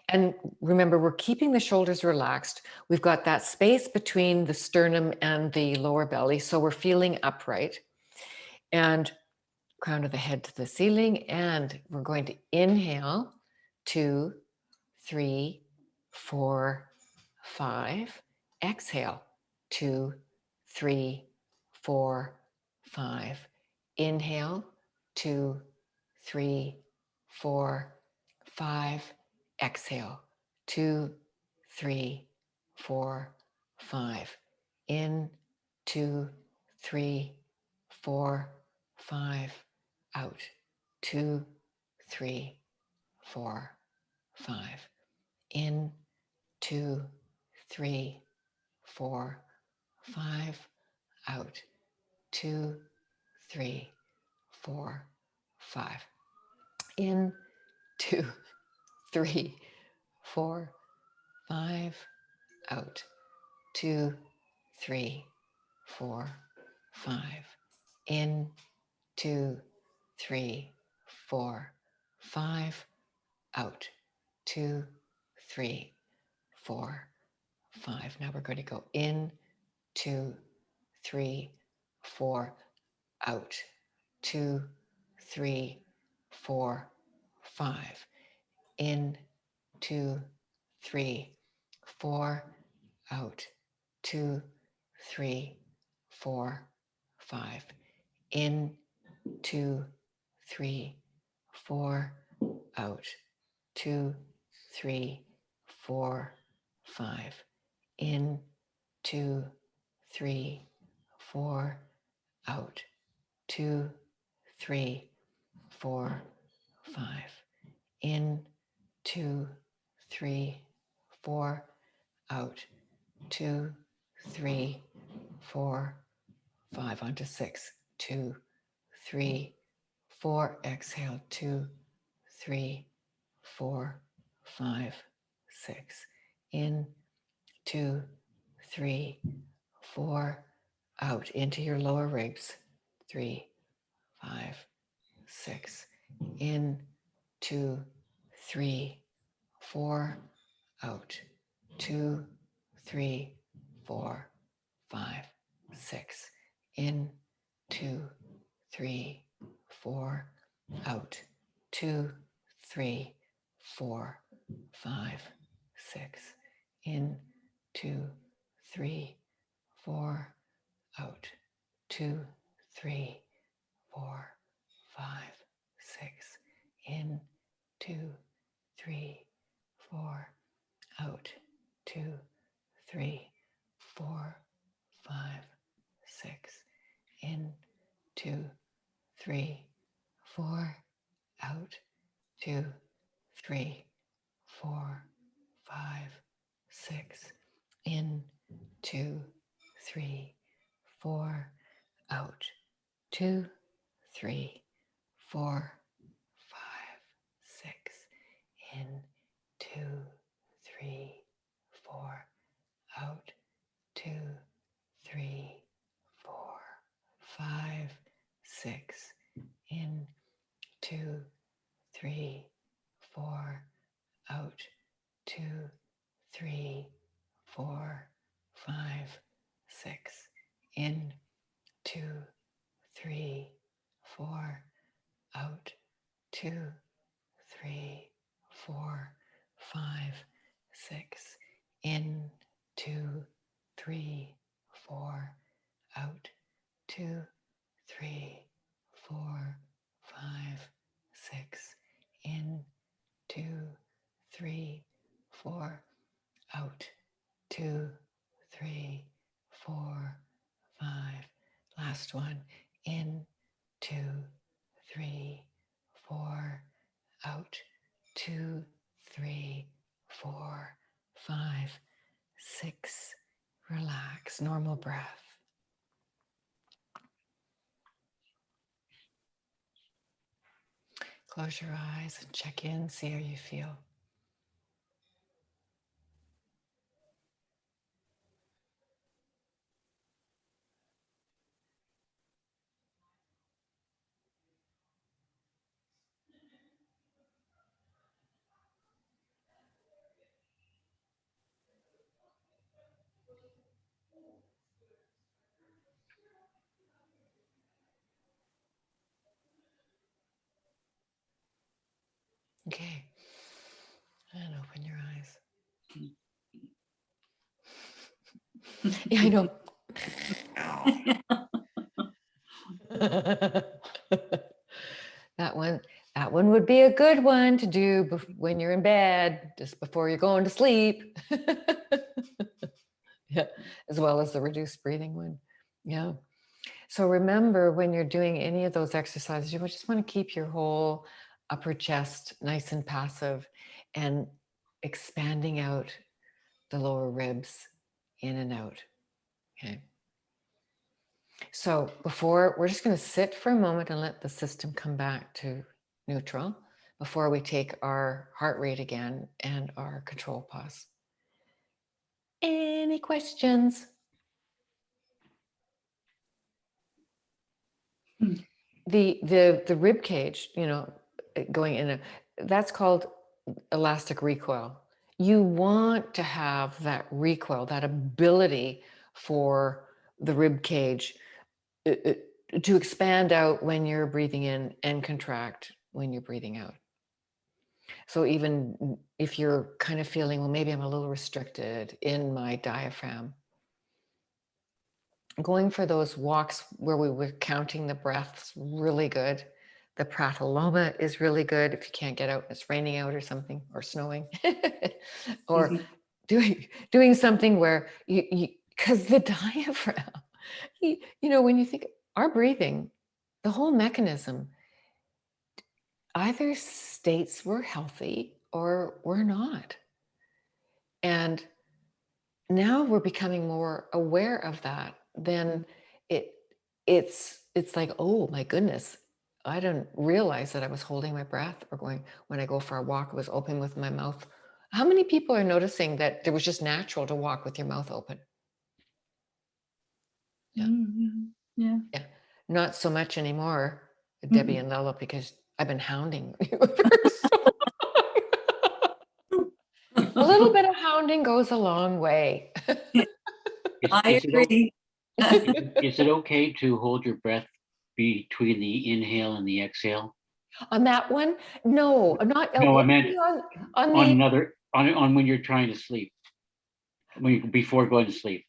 And remember, we're keeping the shoulders relaxed. We've got that space between the sternum and the lower belly, so we're feeling upright. And crown of the head to the ceiling, and we're going to inhale, 2, 3, 4, 5. Exhale, 2, 3, 4, 5. Inhale, 2, 3, 4, 5. Exhale, 2, 3, 4, 5. In, 2, 3, 4, 5. Out, 2, 3, 4, 5. In, 2, 3, 4, 5. Out, 2, 3, 4, 5. In, 2, 3, 4, 5. Out, 2, 3, 4, 5. In, 2, 3, 4, 5. Out, 2, 3, 4, 5. Now we're going to go in, 2, 3, 4. Out, 2, 3, 4, 5. In, 2, 3, 4. Out, 2, 3, 4, 5. In, 2, 3, 4. Out, 2, 3, 4, 5. In, 2, 3, 4. Out, 2, 3, 4, 5. In, 2, 3, 4. Out, 2, 3, 4, 5. Onto 6. 2, 3, 4. Exhale, 2, 3, 4, 5, 6. In, 2, 3, 4. Out into your lower ribs. 3, 5, 6. In, 2, 3, 4. Out, 2, 3, 4, 5, 6. In, 2, 3, 4. Out, 2, 3, 4, 5, 6. In, 2, 3, 4. Out, 2, 3, 4, 5, 6. In, 2, 3, 4. Out, 2, 3, 4, 5, 6. In, 2, 3, 4. Out, 2, 3, 4, 5, 6. In, 2, 3, 4. Out, 2, 3, 4, 5, 6. In, 2, 3, 4. 2, 3, 4, 5, 6. In, 2, 3, 4. Out, 2, 3, 4, 5, 6. In, 2, 3, 4. Out, 2, 3, 4, 5, 6. In, 2, 3, 4. Out, 2, 3, 4, 5, 6. In, 2, 3, 4. Out, 2, 3, 4, 5. Last one. In, 2, 3, 4. Out, 2, 3, 4, 5, 6. Relax, normal breath. Close your eyes and check in, see how you feel. Okay, and open your eyes. Yeah, I know. That one would be a good one to do when you're in bed, just before you're going to sleep. Yeah, as well as the reduced breathing one. Yeah. So remember, when you're doing any of those exercises, you just want to keep your whole upper chest nice and passive and expanding out the lower ribs in and out. Okay. So before, we're just going to sit for a moment and let the system come back to neutral before we take our heart rate again and our control pause. Any questions? The rib cage, going in that's called elastic recoil. You want to have that recoil, that ability for the rib cage to expand out when you're breathing in and contract when you're breathing out. So even if you're kind of feeling, well, maybe I'm a little restricted in my diaphragm, going for those walks where we were counting the breaths, really good. The Pratoloma is really good if you can't get out and it's raining out or something, or snowing, or doing something where because the diaphragm, when you think our breathing, the whole mechanism, either states we're healthy or we're not. And now we're becoming more aware of that. Then it's like, oh my goodness, I didn't realize that I was holding my breath or going, when I go for a walk, I was open with my mouth. How many people are noticing that it was just natural to walk with your mouth open? Yeah. Yeah. Yeah. Not so much anymore, Debbie and Lella, because I've been hounding you for so long. A little bit of hounding goes a long way. I agree. Is it okay to hold your breath between the inhale and the exhale? On that one, no, not. No, I meant on on the. another, on when you're trying to sleep, before going to sleep.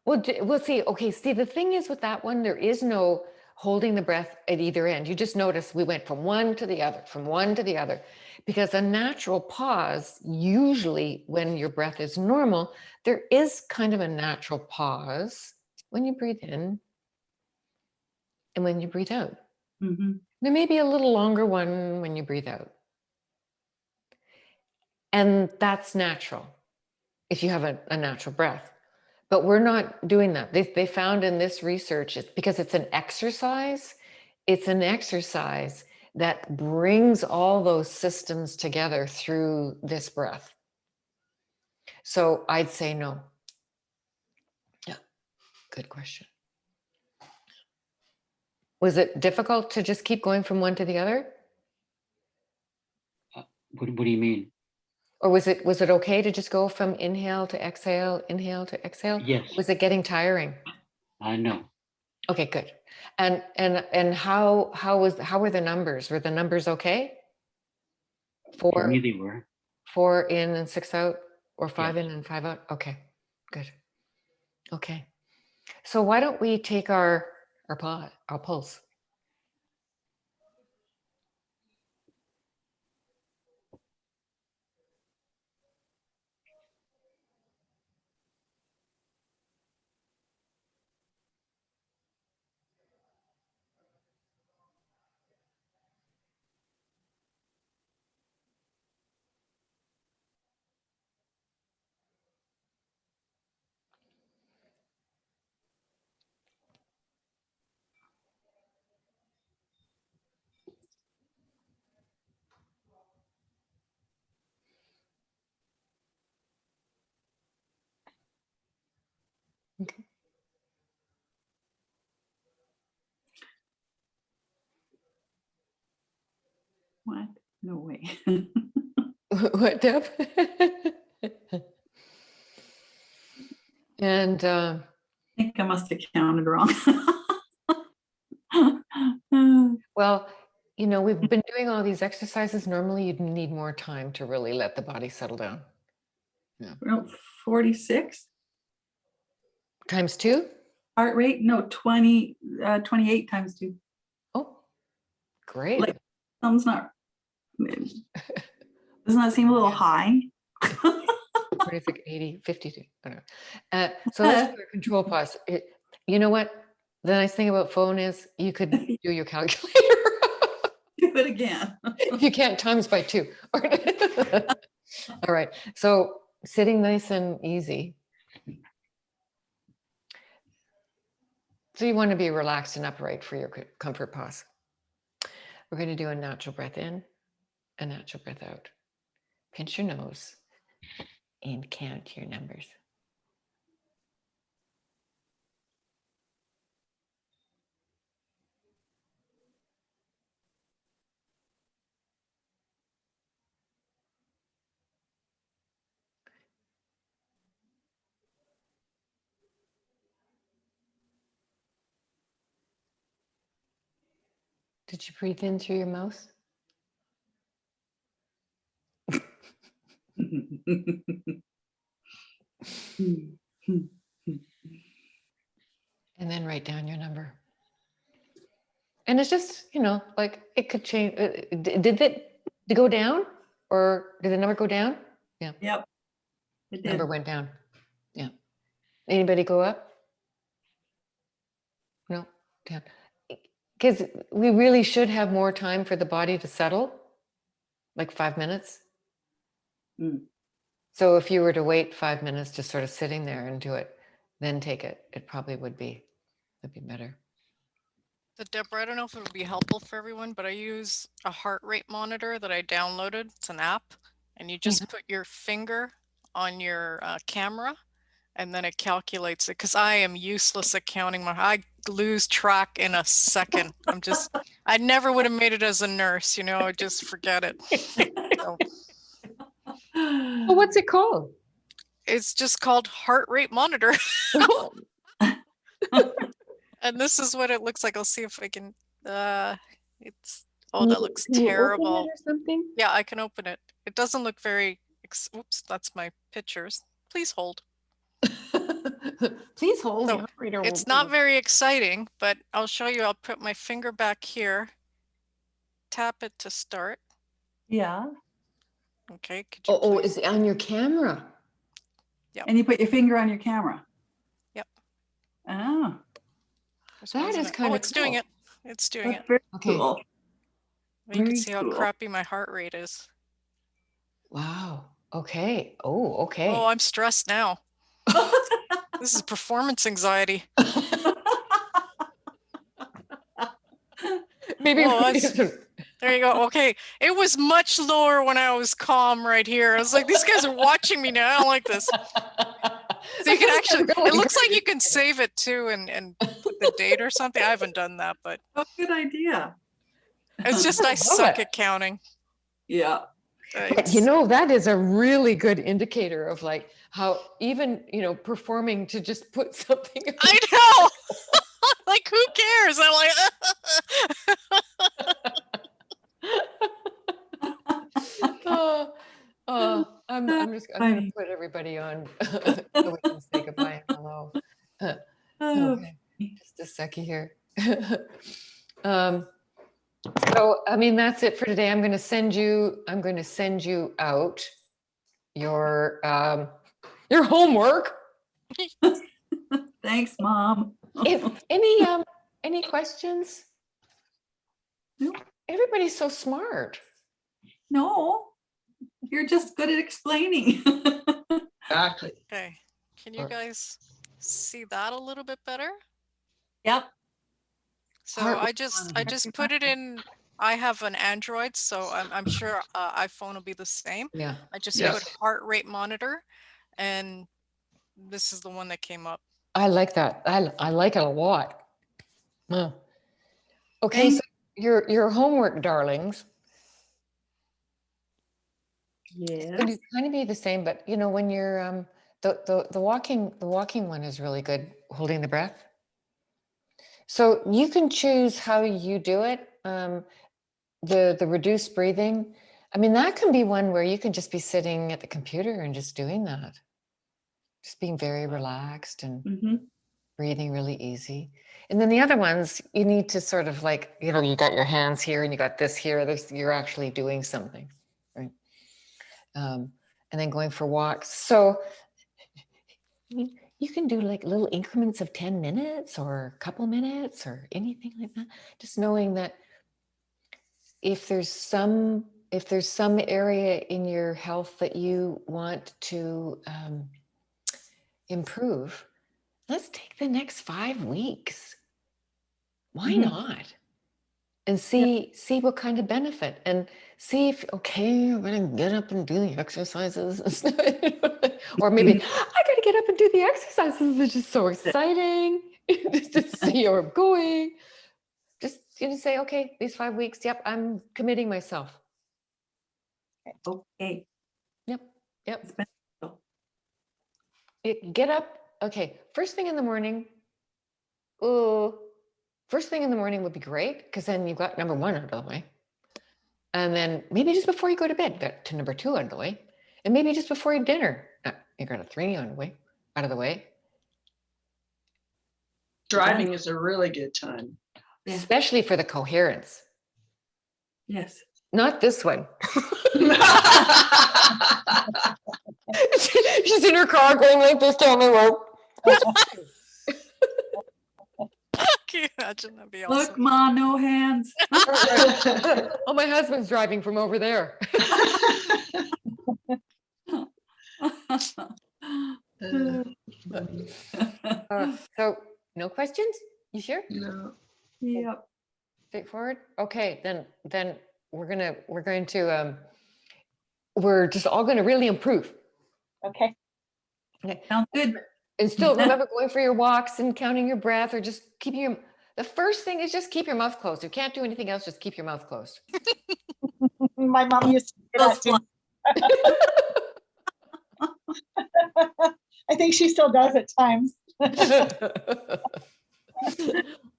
We'll see. Okay, see, the thing is with that one, there is no holding the breath at either end. You just notice we went from one to the other, because a natural pause, usually when your breath is normal, there is kind of a natural pause when you breathe in and when you breathe out. There may be a little longer one when you breathe out. And that's natural if you have a natural breath. But we're not doing that. They found in this research, it's because it's an exercise that brings all those systems together through this breath. So I'd say no. Yeah, good question. Was it difficult to just keep going from one to the other? What do you mean? Or was it okay to just go from inhale to exhale, inhale to exhale? Yes. Was it getting tiring? No. Okay, good. And how were the numbers? Were the numbers okay? For me, they were. 4 in and 6 out, or 5 Yes. in and 5 out? Okay, good. Okay. So why don't we take our pulse? Okay. What? No way. What, Deb? And I think I must have counted wrong. well, we've been doing all these exercises. Normally, you'd need more time to really let the body settle down. Well, 46 Times 2? heart rate? No, 28 times 2. Oh, great. Like, thumb's not. Doesn't that seem a little high? 26, 80, 52. I don't know. So let's do a control pause. You know what? The nice thing about phone is you could do your calculator. Do it again. If you can't, times by 2. All right. So sitting nice and easy. So you want to be relaxed and upright for your comfort pause. We're going to do a natural breath in, a natural breath out. Pinch your nose and count your numbers. Did you breathe in through your mouth? And then write down your number. And it's just, like it could change. Did it go down, or did the number go down? Yeah. Yep. It did. Number went down. Yeah. Anybody go up? No, down. Because we really should have more time for the body to settle, like 5 minutes. Mm. So if you were to wait 5 minutes, just sort of sitting there and do it, then take it, it probably would be better. So Deborah, I don't know if it would be helpful for everyone, but I use a heart rate monitor that I downloaded. It's an app, and you just put your finger on your camera, and then it calculates it. Because I am useless at counting I lose track in a second. I never would have made it as a nurse, I just forget it. So, Well, what's it called? it's just called heart rate monitor. And this is what it looks like. I'll see if I can, that looks Can you open it terrible. or something? Yeah, I can open it. It doesn't look very, oops, that's my pictures. Please hold. Please hold. So, the operator will It's do not it. very exciting, but I'll show you. I'll put my finger back here, tap it to start. Yeah. Okay, could you Oh, please? is it on your camera? And you put your finger on your camera. Yep. Oh, That is kind of it's doing cool. it. It's doing that's it. very Okay. cool. You can very see how cool. crappy my heart rate is. Wow. Okay. Oh, okay. Oh, I'm stressed now. This is performance anxiety. Maybe Oh, we need to There you go. Okay. It was much lower when I was calm right here. I was like, these guys are watching me now. I don't like this. So you can actually, it looks like you can save it too and put the date or something. I haven't done that, but Oh, good idea. it's just I love suck it. at counting. Yeah. But, you know, that is a really good indicator of like how even, you know, performing to just put something. I know. Like, who cares? I'm like, I'm going to Funny. put everybody on so we can say goodbye and hello. Oh, Okay, just a second here. So, I mean, that's it for today. I'm going to send you out your homework. thanks, Mom. Any questions? No. Everybody's so smart. No, you're just good at explaining. Exactly. okay. Can you Or- guys see that a little bit better? Yep. So Heart I rate just monitor. put it in. I have an Android, so I'm sure iPhone will be the same. Yeah. I just Yes. put heart rate monitor, and this is the one that came up. I like that. I like it a lot. Wow. Okay, Thank- so your homework, darlings, Yeah. would kind of be the same, but you know, when you're the walking one is really good, holding the breath. So you can choose how you do it. The reduced breathing. I mean, that can be one where you can just be sitting at the computer and just doing that. Just being very relaxed and Mm-hmm. breathing really easy. And then the other ones, you need to sort of like, you know, you got your hands here and you got this here. You're actually doing something, right? And then going for walks. So I mean, you can do like little increments of 10 minutes or a couple minutes or anything like that. Just knowing that if there's some area in your health that you want to improve, let's take the next 5 weeks. Why Mhm. not? And see what kind of benefit, and see if, okay, I'm gonna get up and do the exercises. Or maybe I gotta get up and do the exercises. It's just so exciting just to see where I'm going. Just say, okay, these 5 weeks, yep, I'm committing myself. Okay. Yep. It's beneficial. Get up. Okay, first thing in the morning. Oh, first thing in the morning would be great because then you've got number 1 out of the way. And then maybe just before you go to bed, got to number 2 out of the way. And maybe just before your dinner, you got a 3 out of the way. Driving is a really good time. Yeah. Especially for the coherence. Yes. Not this one. She's in her car going like this down the road. Can you imagine? That'd be Look, awesome. Ma, no hands. Oh, my husband's driving from over there. So no questions? You sure? No. Yep. Straightforward? Okay, then we're just all gonna really improve. Okay. Sounds good. And still remember going for your walks and counting your breath or just keeping the first thing is just keep your mouth closed. You can't do anything else, just keep your mouth closed. My mom used to do that too. I think she still does at times.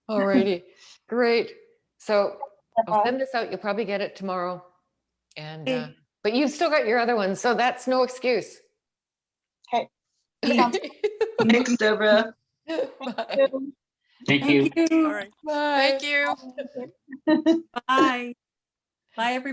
All righty, great. So I'll send this out. You'll probably get it tomorrow. And Okay. but you've still got your other ones, so that's no excuse. Okay. Bye. Thanks, Deborah. Thank you. All right. Bye. Thank you. Bye. Bye, everybody.